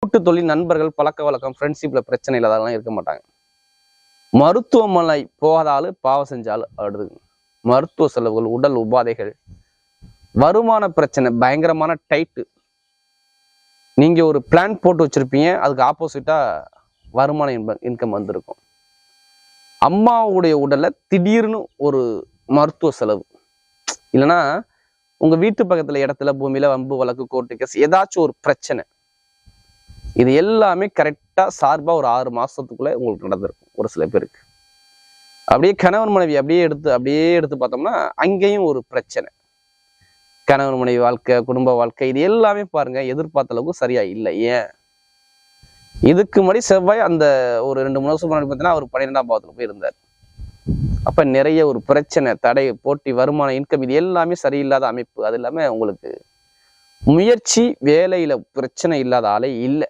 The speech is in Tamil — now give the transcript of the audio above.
கூட்டு தொழில், நண்பர்கள், பழக்க வழக்கம், ஃப்ரெண்ட்ஷிப்ல பிரச்சனை இல்லாதவங்களாம் இருக்க மாட்டாங்க. மருத்துவமனை போகாதாலும் பாவம் செஞ்சாலும் அடுது மருத்துவ செலவுகள், உடல் உபாதைகள், வருமான பிரச்சனை, பயங்கரமான டைட்டு. நீங்க ஒரு பிளான் போட்டு வச்சிருப்பீங்க, அதுக்கு ஆப்போசிட்டா வருமான இன்கம் வந்திருக்கும். அம்மாவுடைய உடல்ல திடீர்னு ஒரு மருத்துவ செலவு, இல்லைன்னா உங்க வீட்டு பக்கத்துல இடத்துல பூமியில வம்பு வழக்கு, கோர்ட்டு கேஸ், ஏதாச்சும் ஒரு பிரச்சனை. இது எல்லாமே கரெக்டா சார்பா ஒரு 6 மாசத்துக்குள்ள உங்களுக்கு நடந்திருக்கும் ஒரு சில பேருக்கு. அப்படியே கணவன் மனைவி அப்படியே எடுத்து பார்த்தோம்னா அங்கேயும் ஒரு பிரச்சனை. கணவன் மனைவி வாழ்க்கை, குடும்ப வாழ்க்கை, இது எல்லாமே பாருங்க எதிர்பார்த்த அளவுக்கு சரியா இல்லை. ஏன்? இதுக்கு முன்னாடி செவ்வாய் அந்த ஒரு 2-3 வருஷம் முன்னாடி பார்த்தீங்கன்னா அவர் 12ஆம் பாவத்துல போய் இருந்தார். அப்ப நிறைய ஒரு பிரச்சனை, தடை, போட்டி, வருமான, இன்கம், இது எல்லாமே சரியில்லாத அமைப்பு. அது இல்லாம உங்களுக்கு முயற்சி, வேலையில பிரச்சனை இல்லாத ஆளே இல்லை.